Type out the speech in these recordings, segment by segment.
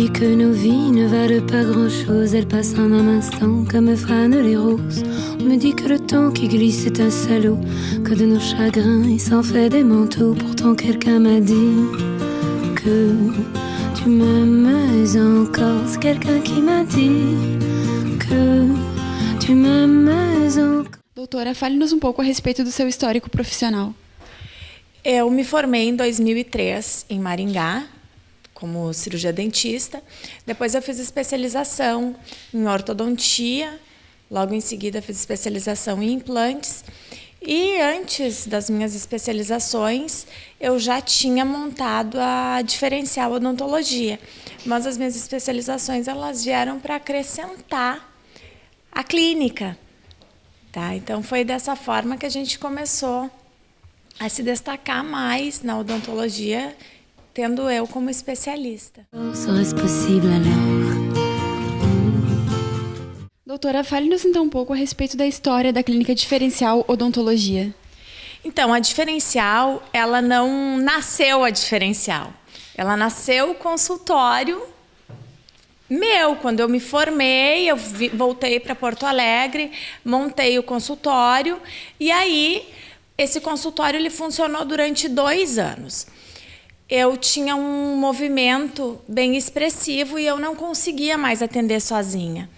dit que nos vies ne valent pas grand-chose, elles passent en un instant comme fanent les roses. On me dit que le temps qui glisse est un salaud, que de nos chagrins il s'en fait des manteaux. Pourtant quelqu'un m'a dit que tu m'aimes encore. C'est quelqu'un qui m'a dit que tu m'aimes encore. Doutora, fale-nos um pouco a respeito do seu histórico profissional. Eu me formei em 2003 em Maringá, como cirurgia dentista. Depois eu fiz especialização em ortodontia. Logo em seguida fiz especialização em implantes. E antes das minhas especializações, eu já tinha montado a diferencial odontologia. Mas as minhas especializações elas vieram para acrescentar a clínica. Tá? Então foi dessa forma que a gente começou a se destacar mais na odontologia, tendo eu como especialista. Serait-ce possible alors? Doutora, fale-nos então um pouco a respeito da história da Clínica Diferencial Odontologia. Então, a Diferencial, ela não nasceu a Diferencial. Ela nasceu o consultório meu. Quando eu me formei, eu voltei para Porto Alegre, montei o consultório e aí esse consultório ele funcionou durante 2 anos. Eu tinha um movimento bem expressivo e eu não conseguia mais atender sozinha.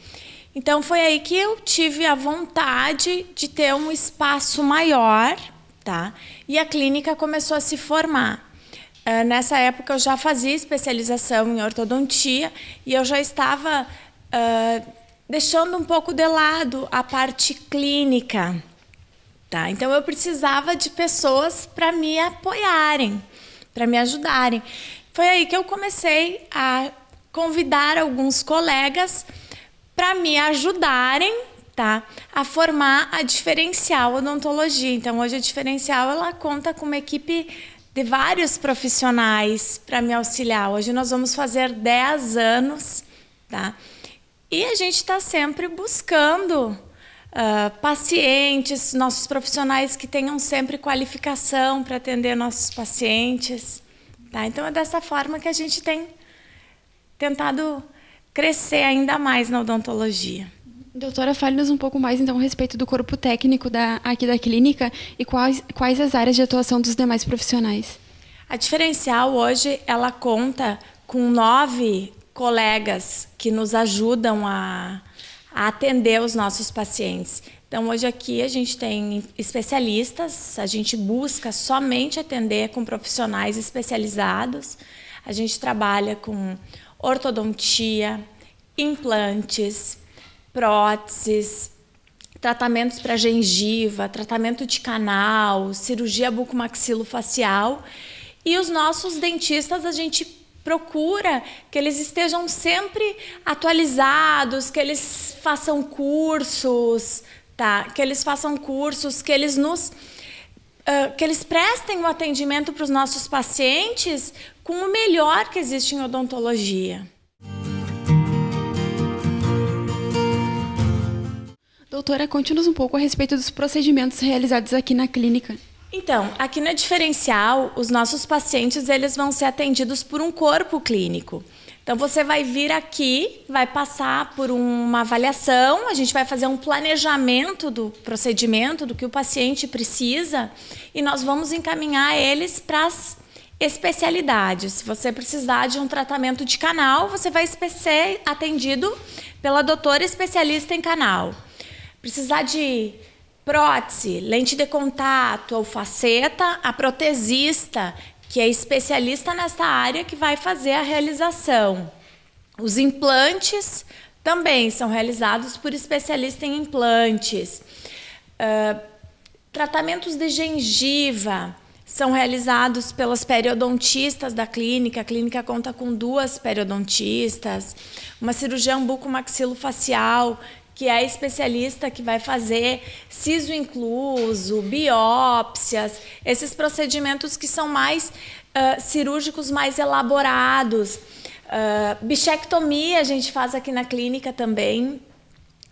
Então foi aí que eu tive a vontade de ter um espaço maior, tá? E a clínica começou a se formar. Nessa época eu já fazia especialização em ortodontia e eu já estava deixando um pouco de lado a parte clínica. Tá? Então eu precisava de pessoas para me apoiarem, para me ajudarem. Foi aí que eu comecei a convidar alguns colegas para me ajudarem, tá, a formar a Diferencial Odontologia. Então hoje a Diferencial ela conta com uma equipe de vários profissionais para me auxiliar. Hoje nós vamos fazer 10 anos, tá? E a gente está sempre buscando pacientes, nossos profissionais que tenham sempre qualificação para atender nossos pacientes. Tá? Então é dessa forma que a gente tem tentado crescer ainda mais na odontologia. Doutora, fale-nos um pouco mais então a respeito do corpo técnico aqui da clínica e quais as áreas de atuação dos demais profissionais. A Diferencial hoje ela conta com 9 colegas que nos ajudam a atender os nossos pacientes. Então, hoje aqui a gente tem especialistas, a gente busca somente atender com profissionais especializados. A gente trabalha com ortodontia, implantes, próteses, tratamentos para gengiva, tratamento de canal, cirurgia bucomaxilofacial. E os nossos dentistas, a gente procura que eles estejam sempre atualizados, que eles façam cursos, tá? Que eles façam cursos, que eles prestem o atendimento para os nossos pacientes com o melhor que existe em odontologia. Doutora, conte-nos um pouco a respeito dos procedimentos realizados aqui na clínica. Então, aqui na Diferencial, os nossos pacientes eles vão ser atendidos por um corpo clínico. Então, você vai vir aqui, vai passar por uma avaliação, a gente vai fazer um planejamento do procedimento, do que o paciente precisa, e nós vamos encaminhar eles para as especialidades. Se você precisar de um tratamento de canal, você vai ser atendido pela doutora especialista em canal. Precisar de prótese, lente de contato ou faceta, a protesista, que é especialista nessa área, que vai fazer a realização. Os implantes também são realizados por especialista em implantes. Tratamentos de gengiva são realizados pelas periodontistas da clínica. A clínica conta com 2 periodontistas, uma cirurgiã bucomaxilofacial, que é a especialista que vai fazer siso incluso, biópsias, esses procedimentos que são mais cirúrgicos, mais elaborados. Bichectomia a gente faz aqui na clínica também,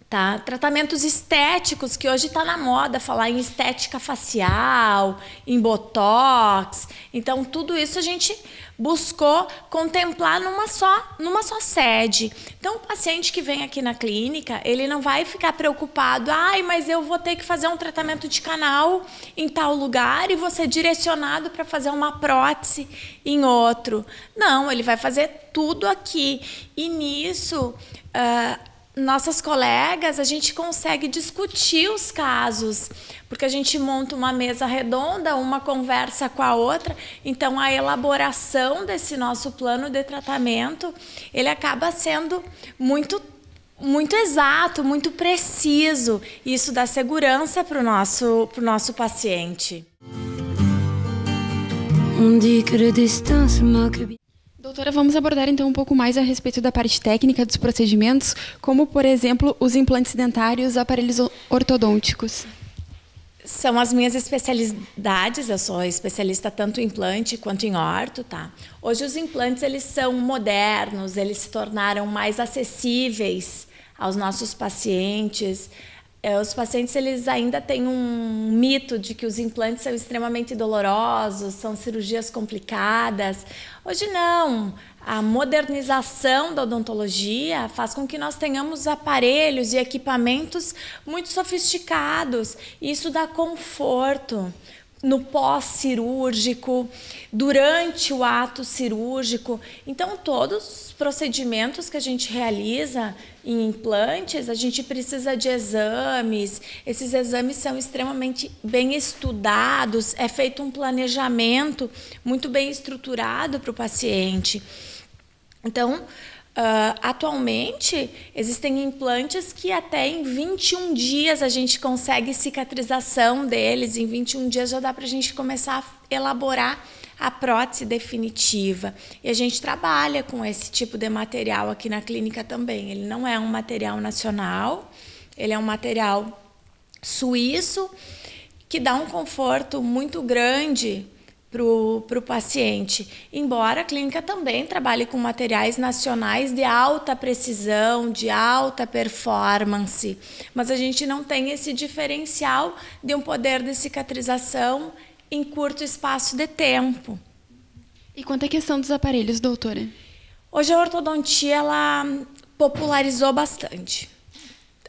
Tá? Tratamentos estéticos, que hoje está na moda falar em estética facial, em botox. Então, tudo isso a gente buscou contemplar numa só sede. Então, o paciente que vem aqui na clínica, ele não vai ficar preocupado, mas eu vou ter que fazer um tratamento de canal em tal lugar e vou ser direcionado para fazer uma prótese em outro. Não, ele vai fazer tudo aqui. E nisso, nossas colegas, a gente consegue discutir os casos, porque a gente monta uma mesa redonda, uma conversa com a outra, então a elaboração desse nosso plano de tratamento, ele acaba sendo muito exato, muito preciso, e isso dá segurança para o nosso paciente. On dit que le destin se moque bien. Doutora, vamos abordar então um pouco mais a respeito da parte técnica dos procedimentos, como, por exemplo, os implantes dentários, os aparelhos ortodônticos. São as minhas especialidades, eu sou especialista tanto em implante quanto em orto, tá? Hoje os implantes, eles são modernos, eles se tornaram mais acessíveis aos nossos pacientes. Os pacientes, eles ainda têm um mito de que os implantes são extremamente dolorosos, são cirurgias complicadas. Hoje não. A modernização da odontologia faz com que nós tenhamos aparelhos e equipamentos muito sofisticados. Isso dá conforto no pós-cirúrgico, durante o ato cirúrgico. Então, todos os procedimentos que a gente realiza em implantes, a gente precisa de exames. Esses exames são extremamente bem estudados, é feito um planejamento muito bem estruturado para o paciente. Então, atualmente, existem implantes que até em 21 dias a gente consegue cicatrização deles. Em 21 dias já dá para a gente começar a elaborar a prótese definitiva. E a gente trabalha com esse tipo de material aqui na clínica também. Ele não é um material nacional, ele é um material suíço que dá um conforto muito grande para o paciente, embora a clínica também trabalhe com materiais nacionais de alta precisão, de alta performance, mas a gente não tem esse diferencial de um poder de cicatrização em curto espaço de tempo. E quanto à questão dos aparelhos, doutora? Hoje a ortodontia, ela popularizou bastante.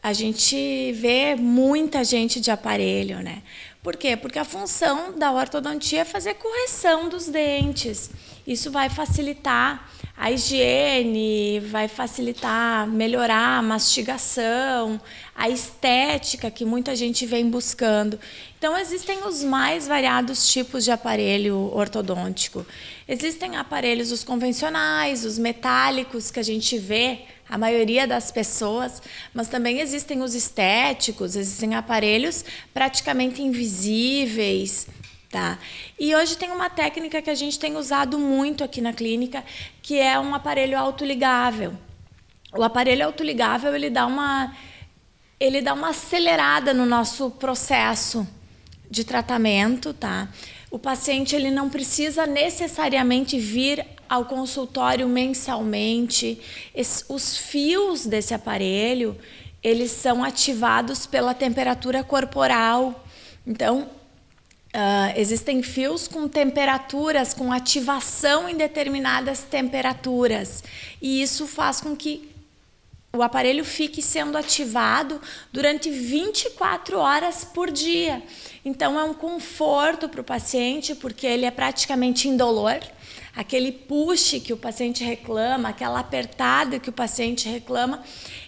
A gente vê muita gente de aparelho, né? Por quê? Porque a função da ortodontia é fazer correção dos dentes. Isso vai facilitar a higiene, vai facilitar, melhorar a mastigação, a estética que muita gente vem buscando. Então, existem os mais variados tipos de aparelho ortodôntico. Existem aparelhos os convencionais, os metálicos que a gente vê, a maioria das pessoas, mas também existem os estéticos, existem aparelhos praticamente invisíveis, tá? E hoje tem uma técnica que a gente tem usado muito aqui na clínica, que é um aparelho autoligável. O aparelho autoligável, ele dá uma acelerada no nosso processo de tratamento, tá? O paciente, ele não precisa necessariamente vir ao consultório mensalmente. Os fios desse aparelho, eles são ativados pela temperatura corporal. Então, existem fios com temperaturas, com ativação em determinadas temperaturas. E isso faz com que o aparelho fique sendo ativado durante 24 horas por dia. Então, é um conforto para o paciente, porque ele é praticamente indolor. Aquele push que o paciente reclama, aquela apertada que o paciente reclama,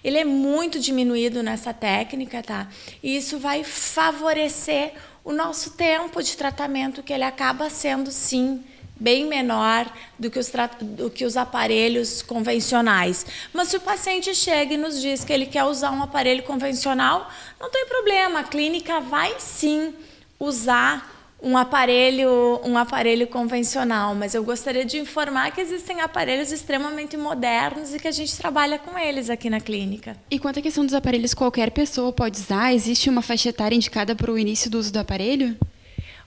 ele é muito diminuído nessa técnica, tá? E isso vai favorecer o nosso tempo de tratamento, que ele acaba sendo, sim, bem menor do que os aparelhos convencionais. Mas se o paciente chega e nos diz que ele quer usar um aparelho convencional, não tem problema, a clínica vai sim usar um aparelho convencional, mas eu gostaria de informar que existem aparelhos extremamente modernos e que a gente trabalha com eles aqui na clínica. E quanto à questão dos aparelhos, qualquer pessoa pode usar? Existe uma faixa etária indicada para o início do uso do aparelho?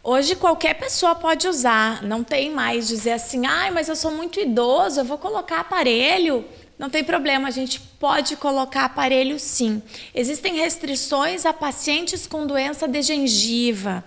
Hoje qualquer pessoa pode usar, não tem mais dizer assim, mas eu sou muito idoso, eu vou colocar aparelho. não tem problema, a gente pode colocar aparelho sim. Existem restrições a pacientes com doença de gengiva,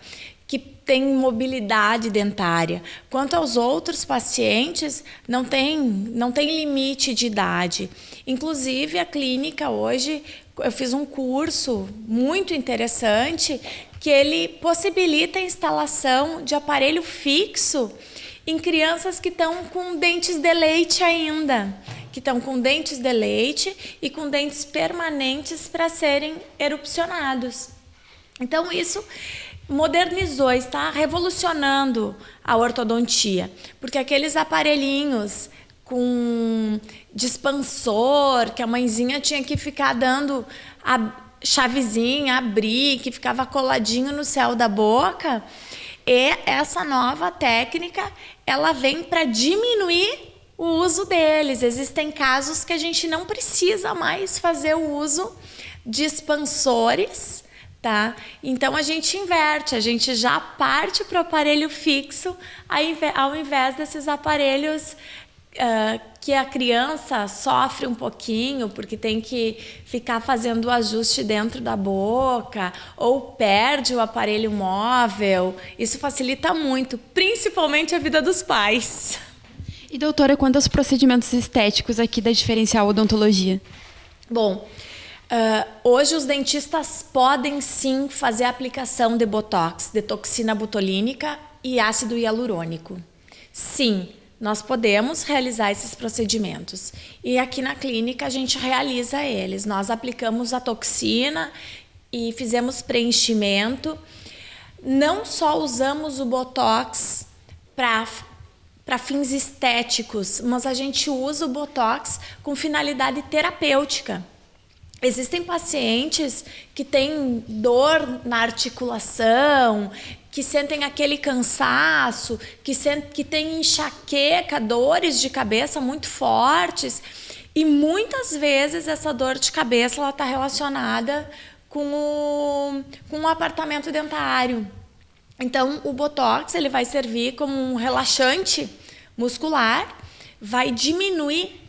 que têm mobilidade dentária. Quanto aos outros pacientes, não tem limite de idade. Inclusive, a clínica hoje, eu fiz um curso muito interessante, que ele possibilita a instalação de aparelho fixo em crianças que estão com dentes de leite ainda, que estão com dentes de leite e com dentes permanentes para serem erupcionados. Então, isso modernizou, está revolucionando a ortodontia, porque aqueles aparelhinhos de expansor, que a mãezinha tinha que ficar dando a chavezinha, abrir, que ficava coladinho no céu da boca, e essa nova técnica, ela vem para diminuir o uso deles. Existem casos que a gente não precisa mais fazer o uso de expansores, tá? Então a gente inverte, a gente já parte para o aparelho fixo, ao invés desses aparelhos que a criança sofre um pouquinho, porque tem que ficar fazendo o ajuste dentro da boca, ou perde o aparelho móvel. Isso facilita muito, principalmente a vida dos pais. E, doutora, quanto aos procedimentos estéticos aqui da Diferencial Odontologia? Bom, hoje os dentistas podem sim fazer a aplicação de botox, de toxina botulínica e ácido hialurônico. Sim, nós podemos realizar esses procedimentos. E aqui na clínica a gente realiza eles. Nós aplicamos a toxina e fizemos preenchimento. Não só usamos o botox para fins estéticos, mas a gente usa o botox com finalidade terapêutica. Existem pacientes que têm dor na articulação, que sentem aquele cansaço, que têm enxaqueca, dores de cabeça muito fortes. E muitas vezes essa dor de cabeça está relacionada com o apartamento dentário. Então, o botox ele vai servir como um relaxante muscular, vai diminuir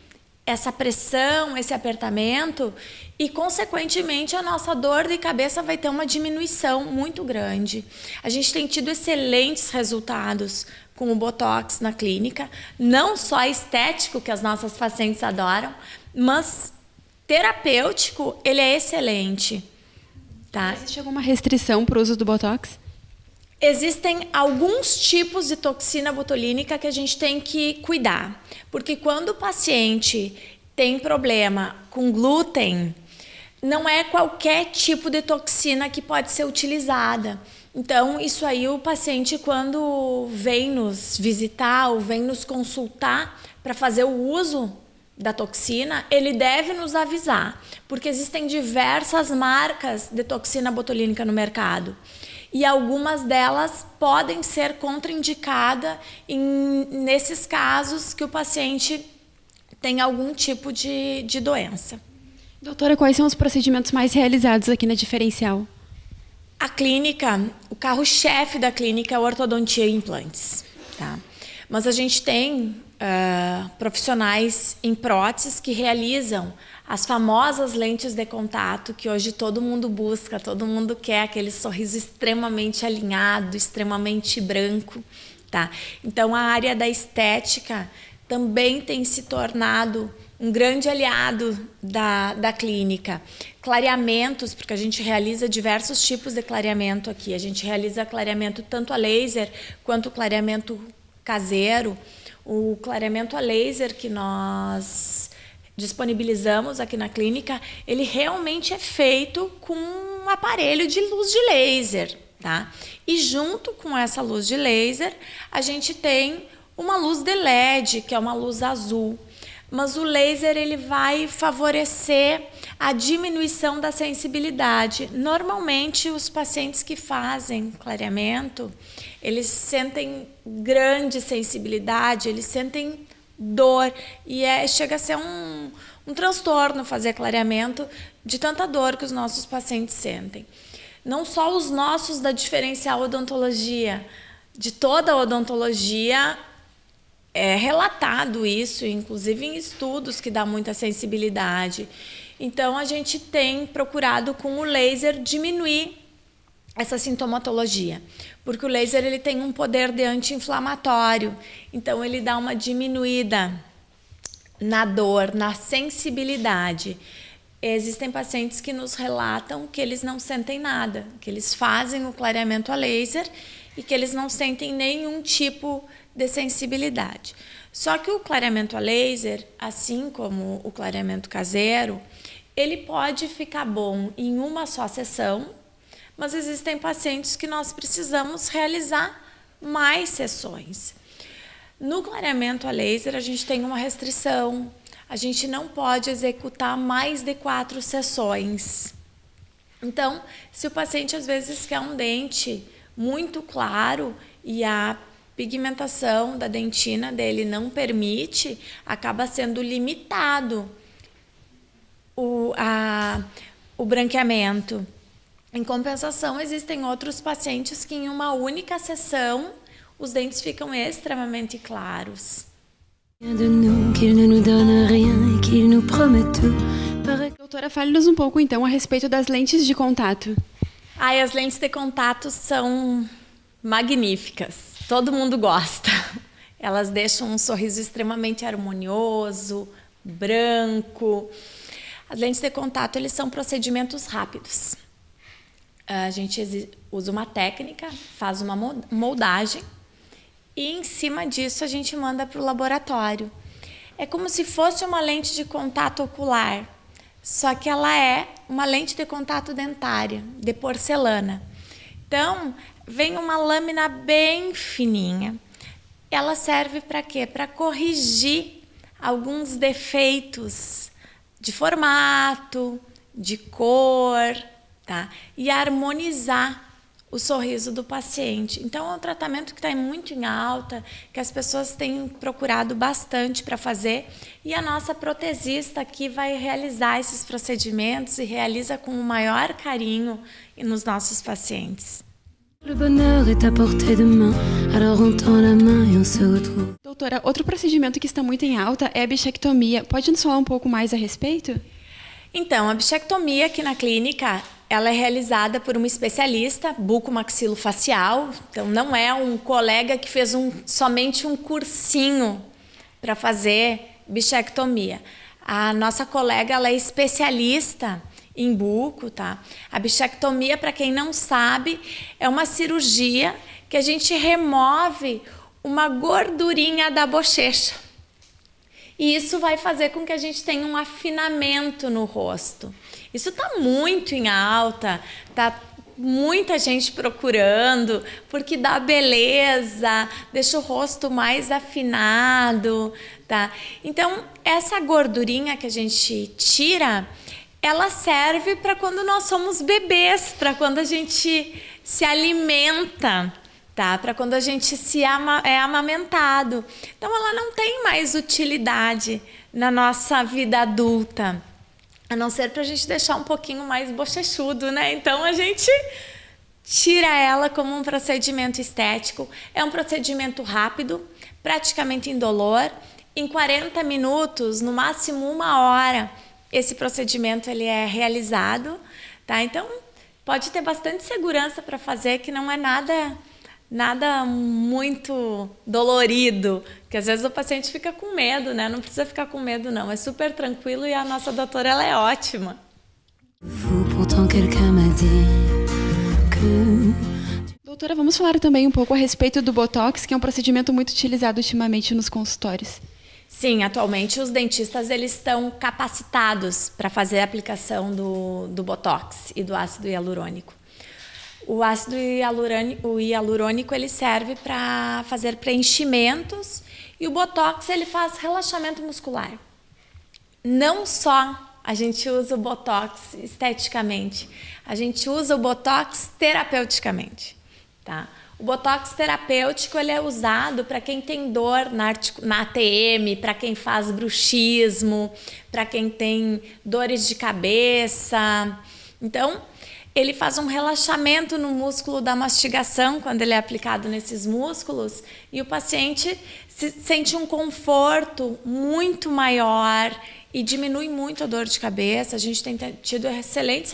essa pressão, esse apertamento e, consequentemente, a nossa dor de cabeça vai ter uma diminuição muito grande. A gente tem tido excelentes resultados com o botox na clínica, não só estético, que as nossas pacientes adoram, mas terapêutico, ele é excelente. Tá? Existe alguma restrição para o uso do botox? Existem alguns tipos de toxina botulínica que a gente tem que cuidar, porque quando o paciente tem problema com glúten, não é qualquer tipo de toxina que pode ser utilizada. Então, isso aí o paciente, quando vem nos visitar ou vem nos consultar para fazer o uso da toxina, ele deve nos avisar, porque existem diversas marcas de toxina botulínica no mercado. E algumas delas podem ser contraindicadas nesses casos que o paciente tem algum tipo de doença. Doutora, quais são os procedimentos mais realizados aqui na Diferencial? A clínica, o carro-chefe da clínica é a ortodontia e implantes. Tá? Mas a gente tem profissionais em próteses que realizam as famosas lentes de contato que hoje todo mundo busca, todo mundo quer aquele sorriso extremamente alinhado, extremamente branco. Tá? Então, a área da estética também tem se tornado um grande aliado da clínica. Clareamentos, porque a gente realiza diversos tipos de clareamento aqui. A gente realiza clareamento tanto a laser quanto clareamento caseiro. O clareamento a laser que nós disponibilizamos aqui na clínica, ele realmente é feito com um aparelho de luz de laser. Tá? E junto com essa luz de laser, a gente tem uma luz de LED, que é uma luz azul. Mas o laser ele vai favorecer a diminuição da sensibilidade. Normalmente, os pacientes que fazem clareamento, eles sentem grande sensibilidade, eles sentem dor. E chega a ser um transtorno fazer clareamento de tanta dor que os nossos pacientes sentem. Não só os nossos da Diferencial Odontologia, de toda a odontologia, É relatado isso, inclusive em estudos, que dá muita sensibilidade. Então, a gente tem procurado com o laser diminuir essa sintomatologia, porque o laser ele tem um poder de anti-inflamatório, então ele dá uma diminuída na dor, na sensibilidade. Existem pacientes que nos relatam que eles não sentem nada, que eles fazem o clareamento a laser e que eles não sentem nenhum tipo de sensibilidade. Só que o clareamento a laser, assim como o clareamento caseiro, ele pode ficar bom em uma só sessão, mas existem pacientes que nós precisamos realizar mais sessões. No clareamento a laser, a gente tem uma restrição. A gente não pode executar mais de 4 sessões. Então, se o paciente às vezes quer um dente muito claro e a pigmentação da dentina dele não permite, acaba sendo limitado o branqueamento. Em compensação, existem outros pacientes que em uma única sessão os dentes ficam extremamente claros. Doutora, fale-nos um pouco então a respeito das lentes de contato. As lentes de contato são magníficas, todo mundo gosta. Elas deixam um sorriso extremamente harmonioso, branco. As lentes de contato, eles são procedimentos rápidos. A gente usa uma técnica, faz uma moldagem e em cima disso a gente manda para o laboratório. É como se fosse uma lente de contato ocular, só que ela é uma lente de contato dentária, de porcelana. Então, vem uma lâmina bem fininha. Ela serve para quê? Para corrigir alguns defeitos de formato, de cor, tá? E harmonizar o sorriso do paciente. Então, é um tratamento que está muito em alta, que as pessoas têm procurado bastante para fazer, e a nossa protesista aqui vai realizar esses procedimentos e realiza com o maior carinho nos nossos pacientes. Doutora, outro procedimento que está muito em alta é a bichectomia. Pode nos falar um pouco mais a respeito? Então, a bichectomia aqui na clínica, ela é realizada por uma especialista bucomaxilofacial. Então, não é um colega que fez somente um cursinho para fazer bichectomia. A nossa colega, ela é especialista em buco, tá? A bichectomia, para quem não sabe, é uma cirurgia que a gente remove uma gordurinha da bochecha. E isso vai fazer com que a gente tenha um afinamento no rosto. Isso está muito em alta, tá muita gente procurando, porque dá beleza, deixa o rosto mais afinado, tá? Então, essa gordurinha que a gente tira, ela serve para quando nós somos bebês, para quando a gente se alimenta, tá? Para quando a gente é amamentado. Então, ela não tem mais utilidade na nossa vida adulta, a não ser para a gente deixar um pouquinho mais bochechudo, né? Então, a gente tira ela como um procedimento estético. É um procedimento rápido, praticamente indolor. Em 40 minutos, no máximo 1 hora, esse procedimento ele é realizado, tá? Então, pode ter bastante segurança para fazer, que não é nada muito dolorido, que às vezes o paciente fica com medo, né? Não precisa ficar com medo, não. É super tranquilo e a nossa doutora, ela é ótima. Doutora, vamos falar também um pouco a respeito do Botox, que é um procedimento muito utilizado ultimamente nos consultórios. Sim, atualmente os dentistas eles estão capacitados para fazer a aplicação do Botox e do ácido hialurônico. O ácido hialurônico ele serve para fazer preenchimentos e o Botox ele faz relaxamento muscular. Não só a gente usa o Botox esteticamente, a gente usa o Botox terapeuticamente, tá? O Botox terapêutico ele é usado para quem tem dor na ATM, para quem faz bruxismo, para quem tem dores de cabeça. Então, ele faz um relaxamento no músculo da mastigação, quando ele é aplicado nesses músculos, e o paciente sente um conforto muito maior e diminui muito a dor de cabeça. A gente tem tido excelentes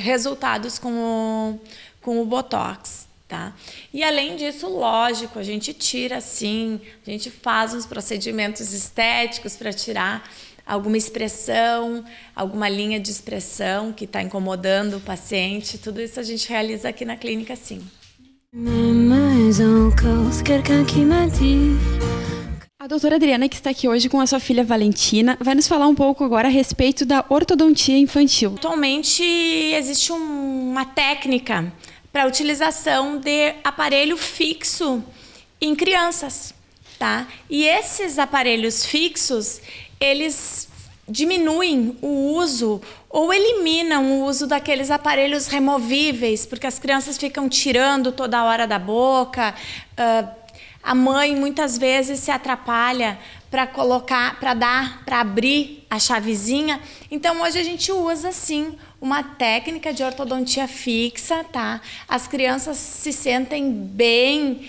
resultados com o Botox. Tá? E além disso, lógico, a gente tira sim, a gente faz uns procedimentos estéticos para tirar alguma expressão, alguma linha de expressão que está incomodando o paciente. Tudo isso a gente realiza aqui na clínica, sim. A doutora Adriana, que está aqui hoje com a sua filha Valentina, vai nos falar um pouco agora a respeito da ortodontia infantil. Atualmente existe uma técnica para a utilização de aparelho fixo em crianças, tá? E esses aparelhos fixos, eles diminuem o uso ou eliminam o uso daqueles aparelhos removíveis, porque as crianças ficam tirando toda hora da boca. A mãe muitas vezes se atrapalha para colocar, para abrir a chavezinha. Então hoje a gente usa sim uma técnica de ortodontia fixa, tá? As crianças se sentem bem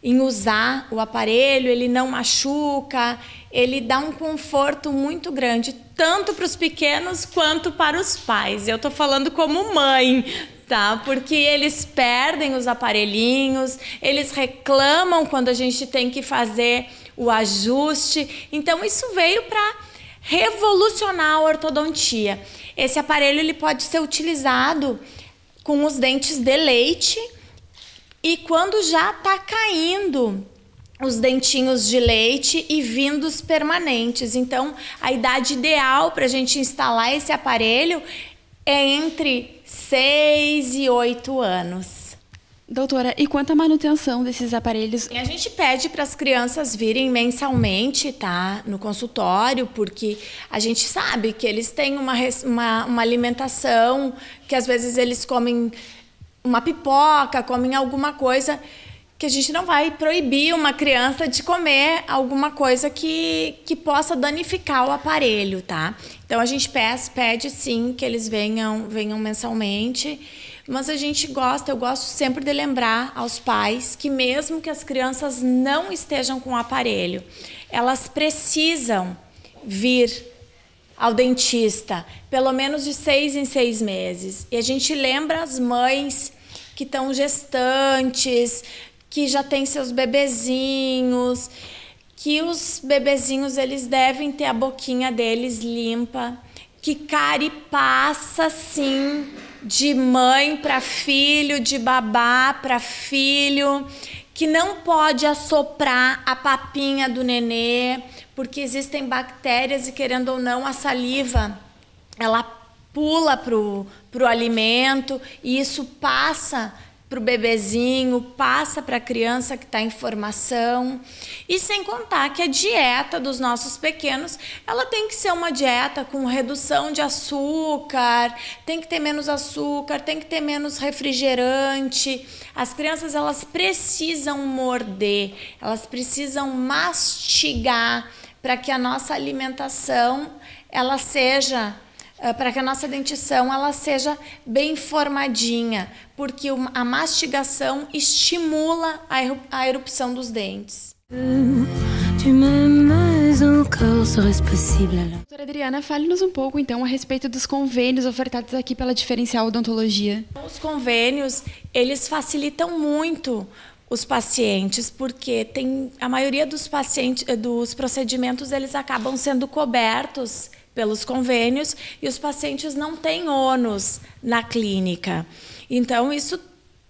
em usar o aparelho, ele não machuca, ele dá um conforto muito grande, tanto para os pequenos quanto para os pais. Eu estou falando como mãe, tá? Porque eles perdem os aparelhinhos, eles reclamam quando a gente tem que fazer o ajuste. Então isso veio para revolucionar a ortodontia. Esse aparelho ele pode ser utilizado com os dentes de leite e quando já está caindo os dentinhos de leite e vindos permanentes. Então, a idade ideal para a gente instalar esse aparelho é entre 6 e 8 anos. Doutora, e quanto à manutenção desses aparelhos? A gente pede para as crianças virem mensalmente, tá, no consultório, porque a gente sabe que eles têm uma alimentação, que às vezes eles comem uma pipoca, comem alguma coisa, que a gente não vai proibir uma criança de comer alguma coisa que possa danificar o aparelho, tá? Então a gente pede sim que eles venham mensalmente. Mas eu gosto sempre de lembrar aos pais que mesmo que as crianças não estejam com o aparelho, elas precisam vir ao dentista, pelo menos de 6 em 6 meses. E a gente lembra as mães que estão gestantes, que já têm seus bebezinhos, que os bebezinhos eles devem ter a boquinha deles limpa, que cárie passa sim de mãe para filho, de babá para filho, que não pode assoprar a papinha do nenê, porque existem bactérias e, querendo ou não, a saliva, ela pula pro alimento e isso passa para o bebezinho, passa para a criança que está em formação. E sem contar que a dieta dos nossos pequenos, ela tem que ser uma dieta com redução de açúcar, tem que ter menos açúcar, tem que ter menos refrigerante. As crianças, elas precisam morder, elas precisam mastigar para que a nossa alimentação, ela seja... para que a nossa dentição ela seja bem formadinha, porque a mastigação estimula a erupção dos dentes. Doutora Adriana, fale-nos um pouco então a respeito dos convênios ofertados aqui pela Diferencial Odontologia. Os convênios, eles facilitam muito os pacientes, porque a maioria dos procedimentos eles acabam sendo cobertos pelos convênios e os pacientes não têm ônus na clínica. Então, isso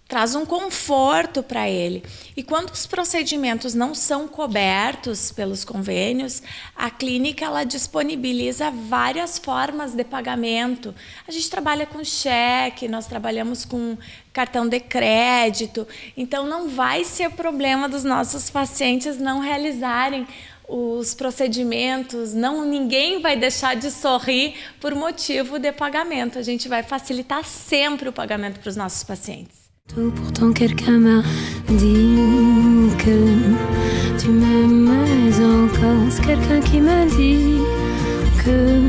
traz um conforto para ele. E quando os procedimentos não são cobertos pelos convênios, a clínica ela disponibiliza várias formas de pagamento. A gente trabalha com cheque, nós trabalhamos com cartão de crédito. Então, não vai ser problema dos nossos pacientes não realizarem os procedimentos, ninguém vai deixar de sorrir por motivo de pagamento. A gente vai facilitar sempre o pagamento para os nossos pacientes. Pourtant quelqu'un m'a dit que tu m'aimes encore. C'est quelqu'un qui m'a dit que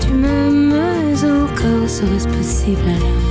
tu m'aimes encore. Comment serait-ce possible alors?